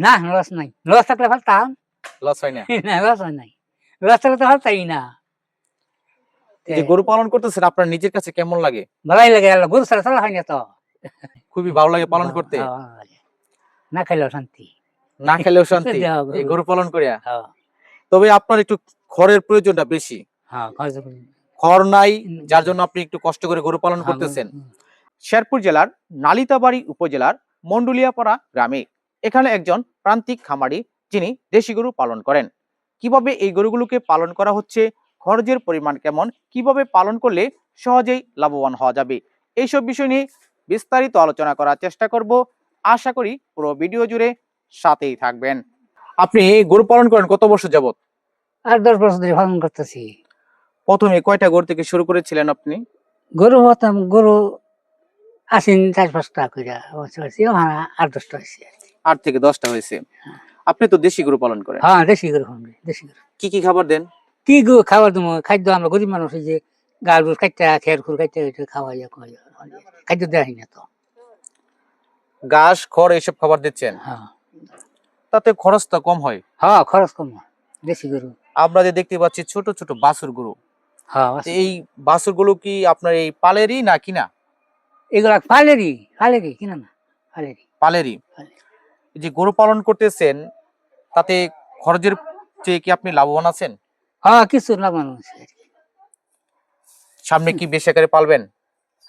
না লস নাই, লস থাকলে ফালতাম। লস হয় না? না লস হয় নাই, লস থাকলে তো ফালতাই না। এই যে গরু পালন করতেছেন আপনার নিজের কাছে কেমন লাগে? ভালোই লাগে, গরু ছাড়া চলা হয় না তো। খুবই ভালো লাগে পালন করতে? ভালো লাগে। না খাইলেও শান্তি। না খেলেও শান্তি দেওয়া এই গরু। গরু পালন করিয়া? হ্যাঁ, তবে আপনার একটু খড়ের প্রয়োজনটা বেশি। হ্যাঁ, খরচ করি। খড় নাই, যার জন্য আপনি একটু কষ্ট করে গরু পালন হ্যাঁ, করতেছেন। শেরপুর জেলার নালিতাবাড়ী উপজেলার মন্ডুলিয়াপাড়া গ্রামে এখানে একজন প্রান্তিক খামারি যিনি দেশি গরু পালন করেন। কিভাবে এই গরুগুলোকে পালন করা হচ্ছে, খরচের পরিমাণ কেমন, কিভাবে পালন করলে সহজেই লাভবান হওয়া যাবে, এইসব বিষয় নিয়ে বিস্তারিত আলোচনা করার চেষ্টা করব। আশা করি পুরো ভিডিও জুড়ে সাথেই থাকবেন। আপনি গরু পালন করেন কত বছর যাবত? আর 10 বছর ধরে পালন করতেছি। প্রথমে কয়টা গরু থেকে শুরু করেছিলেন আপনি? গরু হতাম, গরু আসেন 4-5টা কইরা বছর হয়েছে, 8-10টা হয়েছে। 8 থেকে 10টা হয়েছে। আপনি তো দেশি গরু পালন করেন, হ্যাঁ, দেশি গরু খাওয়ান, দেশি গরু। কি কি খাবার দেন? কি গো খাবার দেবো? খাদ্য আমরা গরিব মানুষ, এই যে গাছ গুছ কাটটা, খের খুর কাটটা খাওয়াইয়া খাদ্য দেওয়া হয় না তো। ঘাস খড় এইসব খাবার দিচ্ছেন, হ্যাঁ, তাতে খরচটা কম হয়। হ্যাঁ, খরচ কম হয়, দেশি গরু। আমরা যে দেখতে পাচ্ছি ছোট ছোট বাছুর গরু, হ্যাঁ, তো এই বাছুর গুলো কি আপনার এই পালেরই না কিনা? এগুলা পালেরই, পালেরই, কিনা না, পালেরই। পালেরই। এই যে গরু পালন করতেছেন, তাতে খরচের চেয়ে কি আপনি লাভবান আছেন? হ্যাঁ, কিছু লাগানো আছে আর কি। সামনে কি বেশি আকারে পালবেন?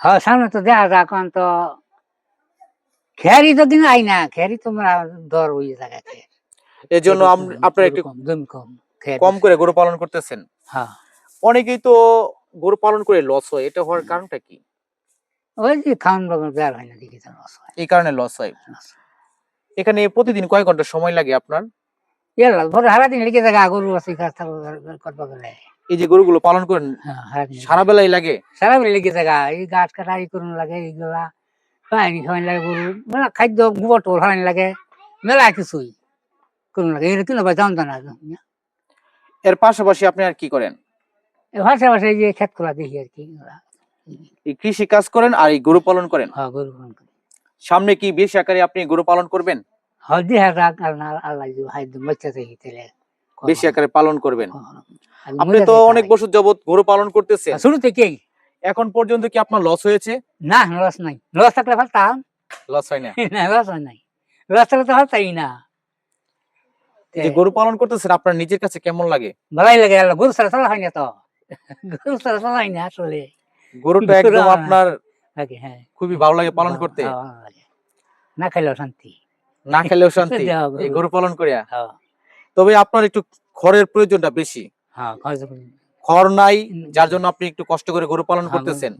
হ্যাঁ, সামনে তো দেখা যাক, এখন তো খেয়ারি তো দিন আই না, খেয়ারি তোমরা দর হয়ে থাকে। এই জন্য আপনার একটু জমি কম, খেয়ারি কম করে গরু পালন করতেছেন। হ্যাঁ, অনেকেই তো গরু পালন করে লস হয়, এটা হওয়ার কারণটা কি? ওই যে খাওয়ান বাগান বের হয় না, দেখি তো loss হয়। এই কারণে লস হয়। এখানে প্রতিদিন কয় ঘন্টা সময় লাগে আপনার? এলা ধরো সারাদিন লেগে থাকে, গরু আছে কাজ করবা গেলে। এই যে গরুগুলো পালন করেন হ্যাঁ, সারাদিন সারা বেলাই লাগে? সারাদিন লেগে থাকে, এই গাছ কাটা ই করুন লাগে, এইগুলা পানি খাওয়ান লাগে, গরু মেলা খাদ্য গোবর টোবর খাওয়ান লাগে, মেলা কিছুই করুন লাগে, এটা কিনো ভাই জানতো না। এর পাশাপাশি আপনি আর কি করেন? ভাষা ভাষায় যে খেত খোলা দেখি আর কি। এই কৃষি কাজ করেন আর এই গরু পালন করেন। হ্যাঁ, গরু পালন করি। সামনে কি বেশি আকারে আপনি গরু পালন করবেন? হ্যাঁ, দেখা যাক, আল্লাহ যদি হাই বাচ্চা থেকে তাহলে বেশি আকারে পালন করবেন। আমি আপনি তো অনেক বছর যাবত গরু পালন করতেছেন, শুরু থেকেই। এখন পর্যন্ত কি আপনার লস হয়েছে? না, লস নাই, লস থাকলে ফালতাম। লস হয় না? না লস হয় নাই, লস থাকলে তো ফালতাই না। এই যে গরু পালন করতেছেন আপনার নিজের কাছে কেমন লাগে? ভালোই লাগে, গরু ছাড়া চলা হয় না তো। গরু ছাড়া চলা হয় না আসলে। গরুটা গরু একদম আমার আপনার লাগে, হ্যাঁ, খুবই ভালো লাগে পালন করতে? হ্যাঁ, ভালো লাগে। না খাইলেও শান্তি। না খেলেও শান্তি দেওয়া এই গরু। গরু পালন করিয়া? হ্যাঁ, তবে আপনার একটু খড়ের প্রয়োজনটা বেশি। হ্যাঁ, খরচ করি। খড় নাই, যার জন্য আপনি একটু কষ্ট করে গরু পালন হ্যাঁ, করতেছেন।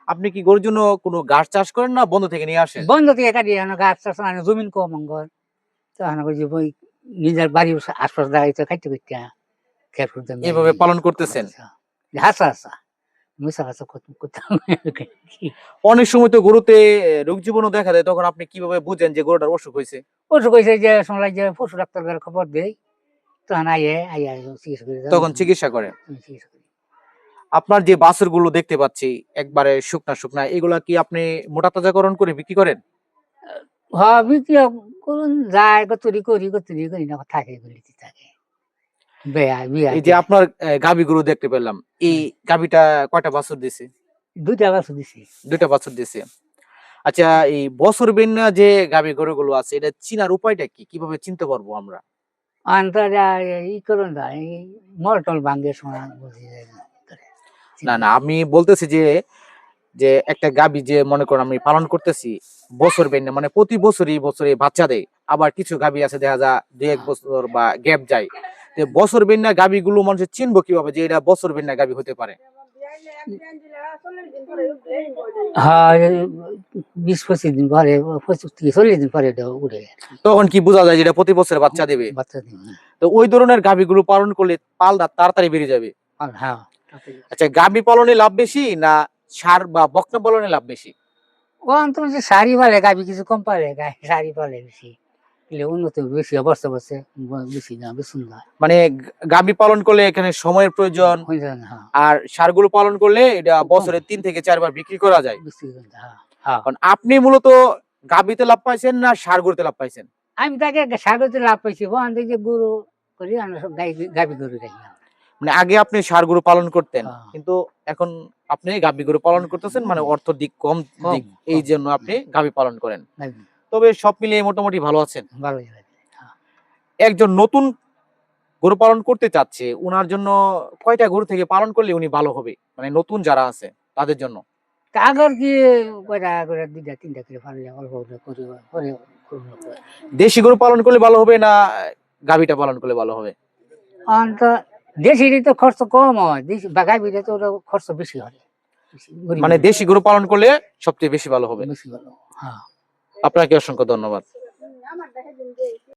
আপনি কি গরুর জন্য কোনো ঘাস চাষ করেন না বন্ধ থেকে নিয়ে আসেন? বন্ধ থেকে কাটি, গাছ টাছ জমিন কম অঙ্গর, তো যে বই নিজের বাড়ির আশপাশ দাঁড়াইতে খাইতে খাইতে খের খুঁড়তে এভাবে পালন করতেছেন? হাসা হাসা মিশা হাসা করতাম। অনেক সময় তো গরুতে রোগ জীবাণু দেখা দেয়, তখন আপনি কিভাবে বুঝেন যে গরুটার অসুখ হয়েছে? পশু কইছে যে শোনাই যে পশু ডাক্তার খবর দেই, তখন আইয়া চিকিৎসা করে তখন চিকিৎসা করে। চিকিৎসা করি। আপনার যে বাছুর গুলো দেখতে পাচ্ছি একবারে শুকনা শুকনা, এগুলা কি আপনি মোটা তাজাকরণ করে বিক্রি করেন? হ্যাঁ, বিক্রি করুন যায়, কতরি করি না, থাকে এগুলিতে থাকে। বেয়া বিয়া এই যে আপনার গাভী গরু দেখতে পেলাম, এই গাভীটা কয়টা বাছুর দিছে? 2টা বাছু দিছি। 2টা বাছুর দিছে। আচ্ছা, এই বছর বেন্না যে গাভী গরুগুলো আছে, এটা চিনার উপায়টা কি? কিভাবে চিনতে পারবো আমরা? অন্তরা ই করুন না, এই মলটল ভাঙ্গে শোনা বুঝি যায় না। না না, আমি বলতেছি যে যে একটা গাভী যে মনে করেন আমি পালন করতেছি বছর বেন্না, মানে প্রতি বছরই বাচ্চা দেয়। আবার কিছু গাভী আছে দেখা যায় 2-1 বছর বা গ্যাপ যায়। তো বছর বেন্না গাভী গুলো মানুষ চিনবো কিভাবে যে এটা বছর বেন্না গাভী হতে পারে? হ্যাঁ, 20-25 দিন পরে, 25-40 দিন পরে এটা উড়ে তখন কি বোঝা যায় যে এটা প্রতি বছর বাচ্চা দেবে? বাচ্চা দিন। তো ওই ধরনের গাভী গুলো পালন করলে পালটা তাড়াতাড়ি বেড়ে যাবে। হ্যাঁ, আচ্ছা, গাভী পালনে লাভ বেশি না ষাঁড় বা বকনা পালনে লাভ বেশি? ও অন্তত যে শাড়ি পালে গাভী কিছু কম পালে, শাড়ি পালে বেশি, উন্নত বেশি, অবস্থা বসে বেশি না, বেশি না মানে গাভী পালন করলে এখানে সময়ের প্রয়োজন, হয়ে যায় না। হ্যাঁ, আর ষাঁড়গুলো পালন করলে এটা বছরে 3 থেকে 4 বার বিক্রি করা যায়। বেশি। হ্যাঁ, হ্যাঁ, কারণ আপনি মূলত গাভীতে লাভ পাইছেন না ষাঁড় গরুতে লাভ পাইছেন? আমি তাকে সাগরতে লাভ পাইছি ওখান থেকে যে গরু করি আমরা সব গাভী গরু রাখি। মানে আগে আপনি ষাঁড় গরু পালন করতেন, হ্যাঁ। কিন্তু এখন আপনি গাভী গরু পালন করতেছেন, মানে অর্থ দিক কম কম, দিক, এই কম। জন্য আপনি গাভী পালন করেন। গাভী, তবে সব মিলিয়ে মোটামুটি ভালো আছেন। ভালোই লাগে। হ্যাঁ। একজন নতুন গরু পালন করতে চাচ্ছে, উনার জন্য কয়টা গরু থেকে পালন করলে উনি ভালো হবে, মানে নতুন যারা আছে তাদের জন্য? তা আগের কি কয়টা করে 2টা 3টা করে পারলে অল্প করে করি পরে করবো। দেশি গরু পালন করলে ভালো হবে না গাভীটা পালন করলে ভালো হবে? অন্ত দেশিরই তো খরচ কম হয়, দেশি বা গাভীতে তো ওটা খরচ বেশি হয়। বেশি গরু মানে দেশি গরু পালন করলে সবচেয়ে বেশি ভালো হবে। বেশি ভালো। হ্যাঁ। আপনাকে অসংখ্য ধন্যবাদ।